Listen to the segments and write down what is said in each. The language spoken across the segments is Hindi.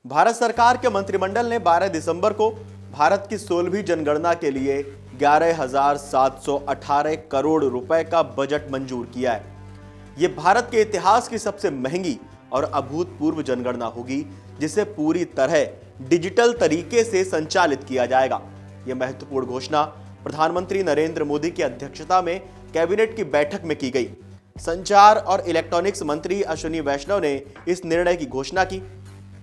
भारत सरकार के मंत्रिमंडल ने 12 दिसंबर को भारत की 16वीं जनगणना के लिए 11,718 करोड़ रुपए का बजट मंजूर किया है। यह भारत के इतिहास की सबसे महंगी और अभूतपूर्व जनगणना होगी, जिसे पूरी तरह डिजिटल तरीके से संचालित किया जाएगा। यह महत्वपूर्ण घोषणा प्रधानमंत्री नरेंद्र मोदी की अध्यक्षता में कैबिनेट की बैठक में की गई। संचार और इलेक्ट्रॉनिक्स मंत्री अश्विनी वैष्णव ने इस निर्णय की घोषणा की।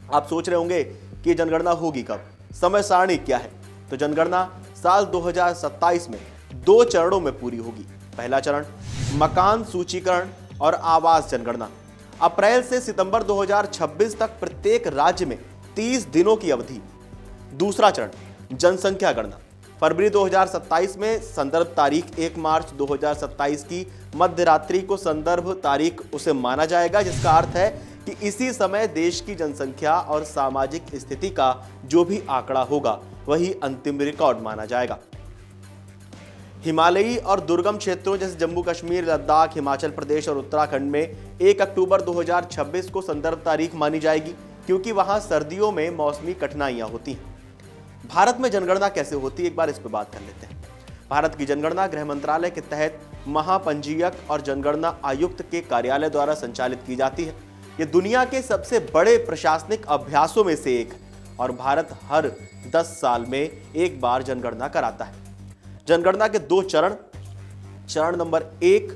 आप सोच रहे होंगे कि जनगणना होगी कब, समय सारणी क्या है? तो जनगणना साल 2027 में 2 चरणों में पूरी होगी। पहला चरण मकान सूचीकरण और आवास जनगणना, अप्रैल से सितंबर 2026 तक प्रत्येक राज्य में 30 दिनों की अवधि। दूसरा चरण जनसंख्या गणना, फरवरी 2027 में, संदर्भ तारीख 1 मार्च 2027 की मध्य रात्रि को संदर्भ तारीख उसे माना जाएगा, जिसका अर्थ है कि इसी समय देश की जनसंख्या और सामाजिक स्थिति का जो भी आंकड़ा होगा वही अंतिम रिकॉर्ड माना जाएगा। हिमालयी और दुर्गम क्षेत्रों जैसे जम्मू कश्मीर, लद्दाख, हिमाचल प्रदेश और उत्तराखंड में 1 अक्टूबर 2026 को संदर्भ तारीख मानी जाएगी, क्योंकि वहां सर्दियों में मौसमी कठिनाइयां होती हैं। भारत में जनगणना कैसे होती है, एक बार इस पर बात कर लेते हैं। भारत की जनगणना गृह मंत्रालय के तहत महापंजीयक और जनगणना आयुक्त के कार्यालय द्वारा संचालित की जाती है। यह दुनिया के सबसे बड़े प्रशासनिक अभ्यासों में से एक है और भारत हर 10 साल में एक बार जनगणना कराता है। जनगणना के 2 चरण। चरण नंबर 1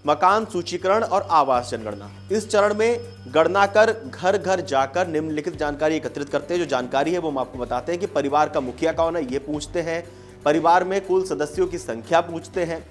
मकान सूचीकरण और आवास जनगणना। इस चरण में गणनाकर घर घर जाकर निम्नलिखित जानकारी एकत्रित करते हैं। जो जानकारी है वो हम आपको बताते हैं कि परिवार का मुखिया कौन है, ये पूछते हैं। परिवार में कुल सदस्यों की संख्या पूछते हैं।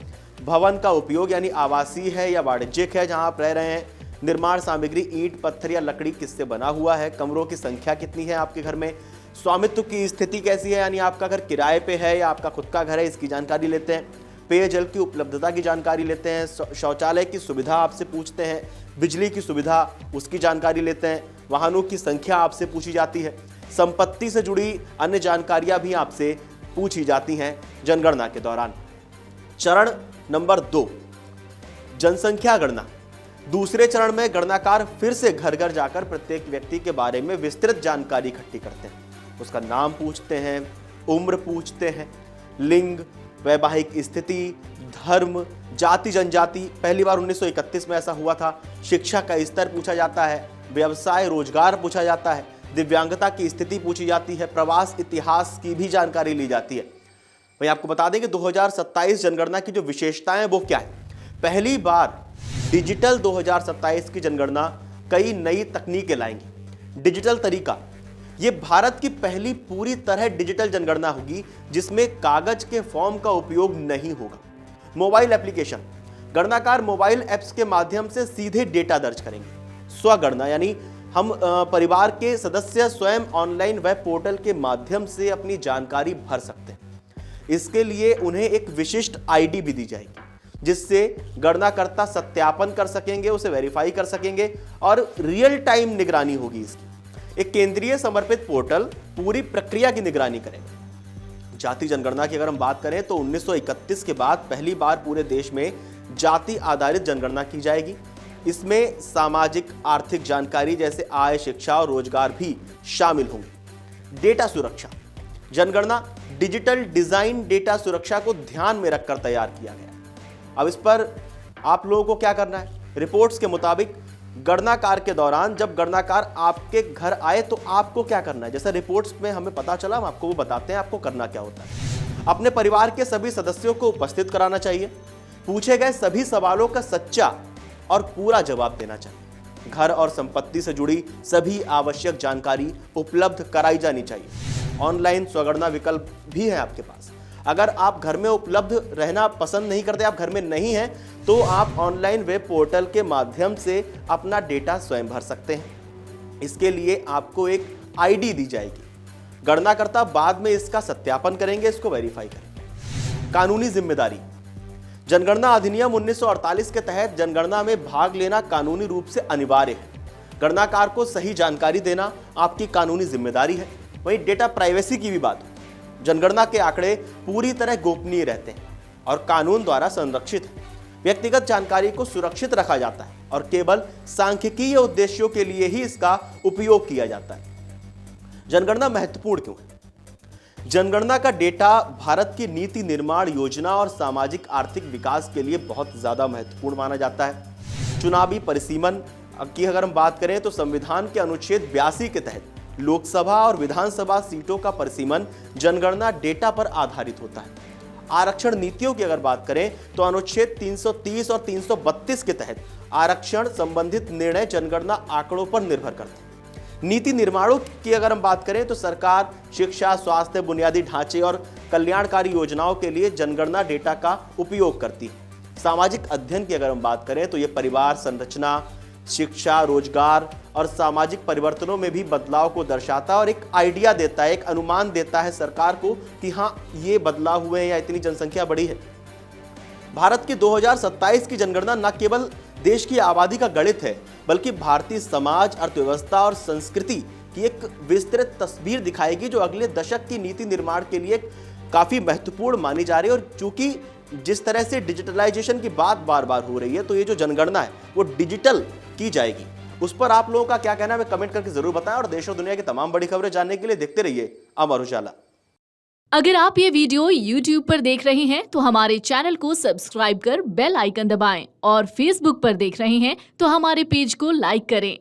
भवन का उपयोग यानी आवासीय है या वाणिज्यिक है जहां आप रह रहे हैं। निर्माण सामग्री ईंट, पत्थर या लकड़ी किससे बना हुआ है। कमरों की संख्या कितनी है आपके घर में। स्वामित्व की स्थिति कैसी है, यानी आपका घर किराए पे है या आपका खुद का घर है, इसकी जानकारी लेते हैं। पेयजल की उपलब्धता की जानकारी लेते हैं। शौचालय की सुविधा आपसे पूछते हैं। बिजली की सुविधा, उसकी जानकारी लेते हैं। वाहनों की संख्या आपसे पूछी जाती है। संपत्ति से जुड़ी अन्य जानकारियां भी आपसे पूछी जाती हैं जनगणना के दौरान। चरण नंबर 2 जनसंख्या गणना। दूसरे चरण में गणनाकार फिर से घर घर जाकर प्रत्येक व्यक्ति के बारे में विस्तृत जानकारी इकट्ठी करते हैं। उसका नाम पूछते हैं, उम्र पूछते हैं, लिंग, वैवाहिक स्थिति, धर्म, जाति जनजाति। पहली बार 1931 में ऐसा हुआ था। शिक्षा का स्तर पूछा जाता है। व्यवसाय रोजगार पूछा जाता है। दिव्यांगता की स्थिति पूछी जाती है। प्रवास इतिहास की भी जानकारी ली जाती है। भाई आपको बता दें कि 2027 जनगणना की जो विशेषताएं वो क्या है। पहली बार डिजिटल 2027 की जनगणना कई नई तकनीकें लाएंगी। डिजिटल तरीका, ये भारत की पहली पूरी तरह डिजिटल जनगणना होगी जिसमें कागज के फॉर्म का उपयोग नहीं होगा। मोबाइल एप्लीकेशन, गणनाकार मोबाइल ऐप्स के माध्यम से सीधे डेटा दर्ज करेंगे। स्वगणना, यानी हम परिवार के सदस्य स्वयं ऑनलाइन वेब पोर्टल के माध्यम से अपनी जानकारी भर सकते हैं। इसके लिए उन्हें एक विशिष्ट आईडी भी दी जाएगी, जिससे गणनाकर्ता सत्यापन कर सकेंगे, उसे वेरीफाई कर सकेंगे और रियल टाइम निगरानी होगी इसकी। एक केंद्रीय समर्पित पोर्टल पूरी प्रक्रिया की निगरानी करेगा। जाति जनगणना की अगर हम बात करें तो 1931 के बाद पहली बार पूरे देश में जाति आधारित जनगणना की जाएगी। इसमें सामाजिक आर्थिक जानकारी जैसे आय, शिक्षा और रोजगार भी शामिल होंगे। डेटा सुरक्षा, जनगणना डिजिटल डिजाइन डेटा सुरक्षा को ध्यान में रखकर तैयार किया गया। अब इस पर आप लोगों को क्या करना है। रिपोर्ट्स के मुताबिक गणनाकार के दौरान जब गणनाकार आपके घर आए तो आपको क्या करना है, जैसे रिपोर्ट्स में हमें पता चला, हम आपको वो बताते हैं आपको करना क्या होता है। अपने परिवार के सभी सदस्यों को उपस्थित कराना चाहिए। पूछे गए सभी सवालों का सच्चा और पूरा जवाब देना चाहिए। घर और संपत्ति से जुड़ी सभी आवश्यक जानकारी उपलब्ध कराई जानी चाहिए। ऑनलाइन स्वगणना विकल्प भी है आपके पास। अगर आप घर में उपलब्ध रहना पसंद नहीं करते, आप घर में नहीं हैं, तो आप ऑनलाइन वेब पोर्टल के माध्यम से अपना डेटा स्वयं भर सकते हैं। इसके लिए आपको एक आईडी दी जाएगी। गणनाकर्ता बाद में इसका सत्यापन करेंगे, इसको वेरीफाई करेंगे। कानूनी जिम्मेदारी, जनगणना अधिनियम 1948 के तहत जनगणना में भाग लेना कानूनी रूप से अनिवार्य है। गणनाकार को सही जानकारी देना आपकी कानूनी जिम्मेदारी है। वहीं डेटा प्राइवेसी की भी बात, जनगणना के आंकड़े पूरी तरह गोपनीय रहते हैं और कानून द्वारा संरक्षित है। व्यक्तिगत जानकारी को सुरक्षित रखा जाता है और केवल सांख्यिकीय उद्देश्यों के लिए ही इसका उपयोग किया जाता है। जनगणना महत्वपूर्ण क्यों है? जनगणना का डेटा भारत की नीति निर्माण योजना और सामाजिक आर्थिक विकास के लिए बहुत ज्यादा महत्वपूर्ण माना जाता है। चुनावी परिसीमन की अगर हम बात करें तो संविधान के अनुच्छेद 82 के तहत लोकसभा और विधानसभा सीटों का परिसीमन जनगणना डेटा पर आधारित होता है। आरक्षण नीतियों की अगर बात करें तो अनुच्छेद 330 और 332 के तहत आरक्षण संबंधित निर्णय जनगणना आंकड़ों पर निर्भर करते हैं। नीति निर्माणों की अगर हम बात करें तो सरकार शिक्षा, स्वास्थ्य, बुनियादी ढांचे और कल्याणकारी योजनाओं के लिए जनगणना डेटा का उपयोग करती है। सामाजिक अध्ययन की अगर हम बात करें तो ये परिवार संरचना, शिक्षा, रोजगार और सामाजिक परिवर्तनों में भी बदलाव को दर्शाता है और एक आइडिया देता है, एक अनुमान देता है सरकार को कि हाँ, ये बदलाव हुए हैं या इतनी जनसंख्या बढ़ी है। भारत की 2027 की जनगणना न केवल देश की आबादी का गणित है, बल्कि भारतीय समाज, अर्थव्यवस्था और संस्कृति की एक विस्तृत तस्वीर दिखाएगी जो अगले दशक की नीति निर्माण के लिए काफी महत्वपूर्ण मानी जा रही है। और चूंकि जिस तरह से डिजिटलाइजेशन की बात बार बार हो रही है, तो ये जो जनगणना है वो डिजिटल की जाएगी। उस पर आप लोगों का क्या कहना है, हमें कमेंट करके जरूर बताएं और देश और दुनिया की तमाम बड़ी खबरें जानने के लिए देखते रहिए अमर उजाला। अगर आप ये वीडियो YouTube पर देख रहे हैं तो हमारे चैनल को सब्सक्राइब कर बेल आइकन दबाएं और Facebook पर देख रहे हैं तो हमारे पेज को लाइक करें।